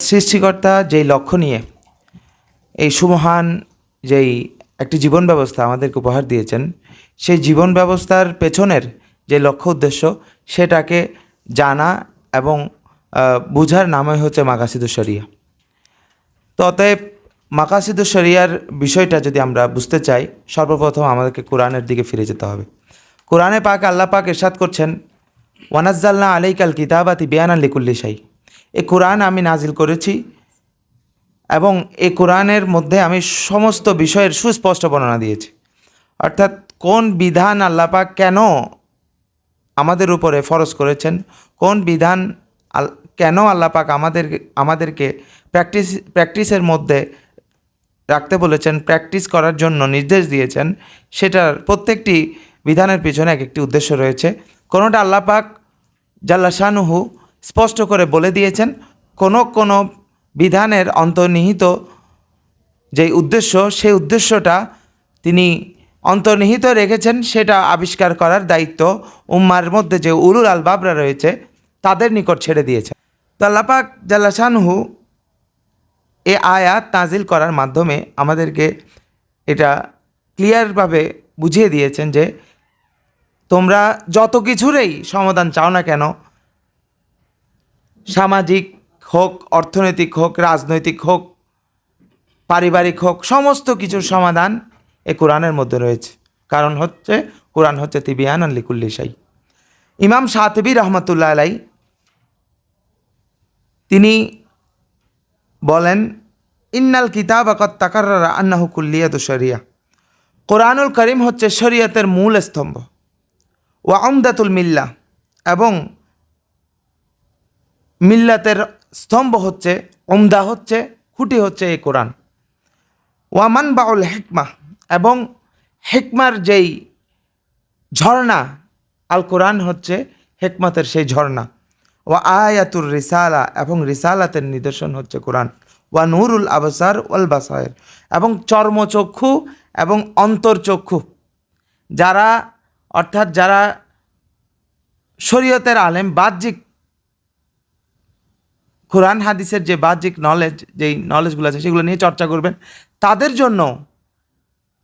সৃষ্টিকর্তা যেই লক্ষ্য নিয়ে এই সুমহান যেই একটি জীবন ব্যবস্থা আমাদেরকে উপহার দিয়েছেন, সেই জীবন ব্যবস্থার পেছনের যে লক্ষ্য উদ্দেশ্য সেটাকে জানা এবং বুঝার নামই হচ্ছে মাকাসিদুশ শরিয়া। তো অতএব মাকাসিদুশ শরিয়ার বিষয়টা যদি আমরা বুঝতে চাই, সর্বপ্রথম আমাদেরকে কোরআনের দিকে ফিরে যেতে হবে। কোরআনে পাক আল্লাহ পাক ইরশাদ করছেন, ওয়ানাজ্জালনা আলাইকাল কিতাবা তিবিয়ানান লিকুল্লি শাই। এই কোরআন আমি নাজিল করেছি এবং এই কোরআনের মধ্যে আমি সমস্ত বিষয়ের সুস্পষ্ট বর্ণনা দিয়েছি। অর্থাৎ কোন বিধান আল্লাহ পাক কেন আমাদের উপরে ফরজ করেছেন, কোন বিধান কেন আল্লাহ পাক আমাদেরকে প্র্যাকটিসের মধ্যে রাখতে বলেছেন, প্র্যাকটিস করার জন্য নির্দেশ দিয়েছেন, সেটার প্রত্যেকটি বিধানের পিছনে এক একটি উদ্দেশ্য রয়েছে। কোনোটা আল্লাহ পাক জাল্লা শানুহু স্পষ্ট করে বলে দিয়েছেন, কোনো বিধানের অন্তর্নিহিত যেই উদ্দেশ্য, সেই উদ্দেশ্যটা তিনি অন্তর্নিহিত রেখেছেন, সেটা আবিষ্কার করার দায়িত্ব উম্মার মধ্যে যে উলুল আলবাবরা রয়েছে তাদের নিকট ছেড়ে দিয়েছেন। তো আল্লাহ পাক জাল্লা শানুহু এ আয়াত নাজিল করার মাধ্যমে আমাদেরকে এটা ক্লিয়ারভাবে বুঝিয়ে দিয়েছেন যে তোমরা যত কিছুরই সমাধান চাও না কেন, সামাজিক হোক, অর্থনৈতিক হোক, রাজনৈতিক হোক, পারিবারিক হোক, সমস্ত কিছুর সমাধান এ কোরআনের মধ্যে রয়েছে। কারণ হচ্ছে কোরআন হচ্ছে তিবিয়ানান লিকুল্লি শাই। ইমাম শাতিবী রহমতুল্লাহ আলাই তিনি বলেন, ইন্নাল কিতাব কদ তাকাররারা আন্নাহু কুল্লিয়াতুশ শরিয়া। কোরআনুল করিম হচ্ছে শরীয়তের মূল স্তম্ভ, ওয়া উমদাতুল মিল্লাহ, এবং মিল্লাতের স্তম্ভ হচ্ছে, উমদা হচ্ছে, খুঁটি হচ্ছে এই কোরআন। ওয়া মানবাউল হিকমা, এবং হিকমার যেই ঝর্ণা, আল কোরআন হচ্ছে হিকমতের সেই ঝর্ণা। ওয়া আয়াতুর রিসালা, এবং রিসালাতের নিদর্শন হচ্ছে কোরআন। ওয়া নূরুল আবসার ওয়াল বাসায়ের, এবং চর্মচক্ষু এবং অন্তর্চক্ষু, যারা অর্থাৎ যারা শরীয়তের আলেম, বাহ্যিক কোরআন হাদিসের যে বাহ্যিক নলেজ, যেই নলেজগুলো আছে সেগুলো নিয়ে চর্চা করবেন,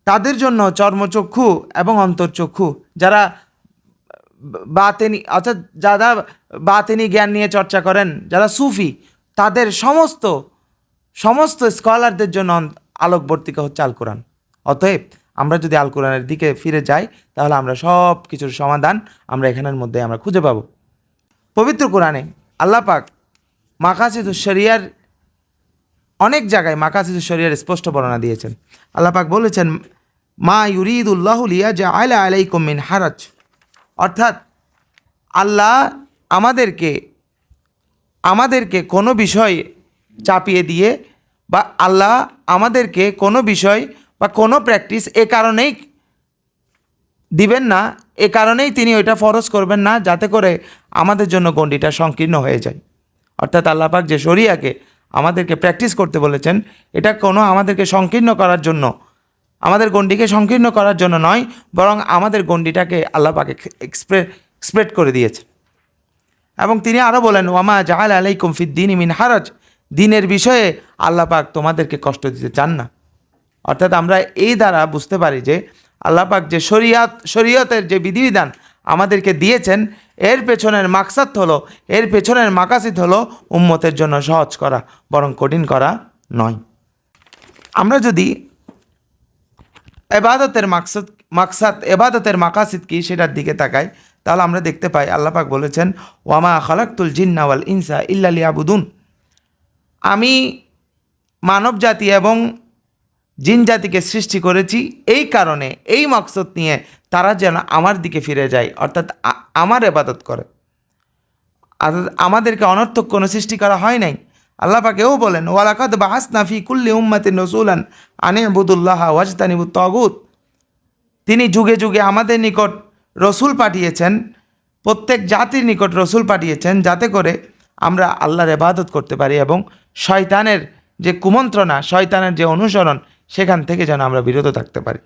তাদের জন্য চর্মচক্ষু এবং অন্তর্চক্ষু, যারা বাতেনি অর্থাৎ যারা বাতেনি জ্ঞান নিয়ে চর্চা করেন, যারা সুফি, তাদের সমস্ত স্কলারদের জন্য আলোকবর্তিকা হচ্ছে আল কোরআন। অতএব আমরা যদি আল কোরআনের দিকে ফিরে যাই, তাহলে আমরা সব কিছুর সমাধান আমরা এখানের মধ্যে আমরা খুঁজে পাব। পবিত্র কোরআনে আল্লাহ পাক মাকাসিদুশ শরিয়ার অনেক জায়গায় মাকাসিদুশ শরিয়ার স্পষ্ট বর্ণনা দিয়েছেন। আল্লাহ পাক বলেছেন, মা ইউরিদুল্লাহু লিয়াজআলা আলাইকুম মিন হারাজ। অর্থাৎ আল্লাহ আমাদেরকে কোনো বিষয় চাপিয়ে দিয়ে, বা আল্লাহ আমাদেরকে কোনো বিষয় বা কোনো প্র্যাকটিস এ কারণেই দিবেন না, এ কারণেই তিনি ওইটা ফরজ করবেন না যাতে করে আমাদের জন্য গণ্ডিটা সংকীর্ণ হয়ে যায়। অর্থাৎ আল্লাহ পাক যে শরিয়াকে আমাদেরকে প্র্যাকটিস করতে বলেছেন, এটা কোনো আমাদেরকে সংকীর্ণ করার জন্য, আমাদের গণ্ডিকে সংকীর্ণ করার জন্য নয়, বরং আমাদের গণ্ডিটাকে আল্লাহ পাক এক্সপ্রেড করে দিয়েছেন। এবং তিনি আরও বলেন, ওয়ামা জাআল আলাইকুম ফিদ্দীনি মিন হারাজ। দিনের বিষয়ে আল্লাহ পাক তোমাদেরকে কষ্ট দিতে চান না। অর্থাৎ আমরা এই দ্বারা বুঝতে পারি যে আল্লাহ পাক যে শরীয়তের যে বিধিবিধান আমাদেরকে দিয়েছেন, এর পেছনের মাকসাদ হলো, এর পেছনের মাকাসিদ হলো উম্মতের জন্য সহজ করা, বরং কঠিন করা নয়। আমরা যদি এবাদতের এবাদতের মাকাসিদ কি সেটার দিকে তাকাই, তাহলে আমরা দেখতে পাই আল্লাহ পাক বলেছেন, ওয়ামা খালাকতুল জিন্না ওয়াল ইনসা ইল্লা লিয়াবুদুন। আমি মানব জাতি এবং জিন জাতিকে সৃষ্টি করেছি এই কারণে, এই মকসদ নিয়ে তারা যেন আমার দিকে ফিরে যায়, অর্থাৎ আমার ইবাদত করে। অর্থাৎ আমাদেরকে অনর্থক কোনো সৃষ্টি করা হয় নাই। আল্লাহ পাক এও বলেন, ওয়ালাকাদ বাআসনা ফি কুল্লি উম্মাতিন রাসূলান আন ইবুদুল্লাহ ওয়াজতানিবুত তাগুত। তিনি যুগে যুগে আমাদের নিকট রসুল পাঠিয়েছেন, প্রত্যেক জাতির নিকট রসুল পাঠিয়েছেন, যাতে করে আমরা আল্লাহর ইবাদত করতে পারি এবং শয়তানের যে কুমন্ত্রণা, শয়তানের যে অনুসরণ, সেখান থেকে যেন আমরা বিরত থাকতে পারি,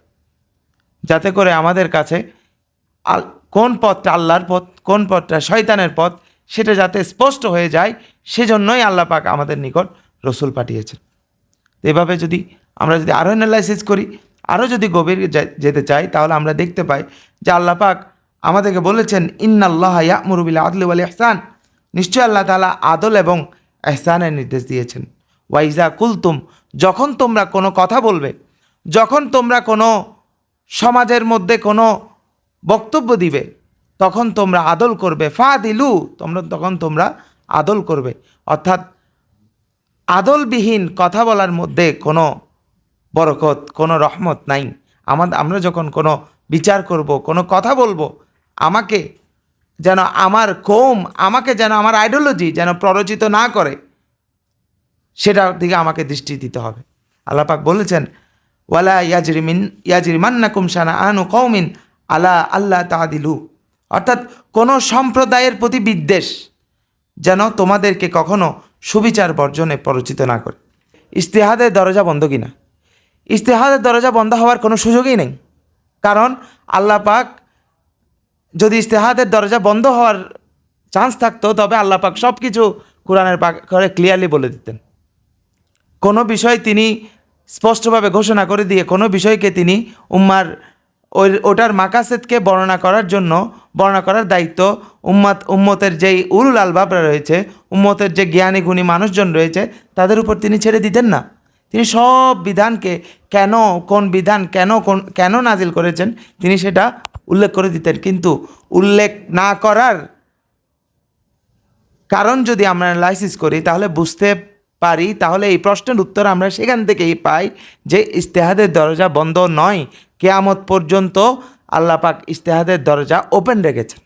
যাতে করে আমাদের কাছে কোন পথটা আল্লাহর পথ, কোন পথটা শয়তানের পথ, সেটা যাতে স্পষ্ট হয়ে যায়। সেজন্যই আল্লাহ পাক আমাদের নিকট রসুল পাঠিয়েছেন। এভাবে যদি আমরা যদি আরও অ্যানালাইসিস করি, আরও যদি গভীর যেতে চাই, তাহলে আমরা দেখতে পাই যে আল্লাহ পাক আমাদেরকে বলেছেন ইন্নাল্লাহ ইয়া'মুরু বিল আদলি ওয়াল ইহসান, নিশ্চয় আল্লাহ তাআলা আদল এবং ইহসানের নির্দেশ দিয়েছেন। ওয়াইজা কুলতুম, যখন তোমরা কোনো কথা বলবে, যখন তোমরা কোনো সমাজের মধ্যে কোনো বক্তব্য দিবে, তখন তোমরা আদল করবে। ফাদিলু, তখন তোমরা আদল করবে। অর্থাৎ আদলবিহীন কথা বলার মধ্যে কোনো বরকত, কোনো রহমত নাই। আমরা যখন কোনো বিচার করব, কোনো কথা বলবো, আমাকে যেন আমার কওম, আমাকে যেন আমার আইডিওলজি যেন প্ররোচিত না করে, সেটার দিকে আমাকে দৃষ্টি দিতে হবে। আল্লাহ পাক বলেছেন ওয়ালা ইয়াজরিমান্নাকুম শানাআনু কওমিন আলা আল্লাহ তা'দিলু, অর্থাৎ কোনো সম্প্রদায়ের প্রতি বিদ্বেষ যেন তোমাদেরকে কখনো সুবিচার বর্জনে প্ররোচিত না করে। ইজতিহাদের দরজা বন্ধ কিনা? ইজতিহাদের দরজা বন্ধ হওয়ার কোনো সুযোগই নেই। কারণ আল্লাহ পাক যদি ইজতিহাদের দরজা বন্ধ হওয়ার চান্স থাকতো, তবে আল্লাহ পাক সব কিছু কোরআনের করে ক্লিয়ারলি বলে দিতেন। কোনো বিষয় তিনি স্পষ্টভাবে ঘোষণা করে দিয়ে কোনো বিষয়কে তিনি ওটার মাকাসেদকে বর্ণনা করার দায়িত্ব উম্মতের যেই উলুল আলবাবরা রয়েছে, উম্মতের যে জ্ঞানী গুণী মানুষজন রয়েছে, তাদের উপর তিনি ছেড়ে দিতেন না। তিনি সব বিধানকে কেন নাজিল করেছেন তিনি সেটা উল্লেখ করে দিতেন। কিন্তু উল্লেখ না করার কারণ যদি আমরা অ্যানালাইসিস করি, তাহলে বুঝতে পারি, তাহলে এই প্রশ্নের উত্তর আমরা সেখান থেকেই পাই যে ইজতিহাদের দরজা বন্ধ নয়, কিয়ামত পর্যন্ত আল্লাহ পাক ইজতিহাদের দরজা ওপেন রেখেছেন।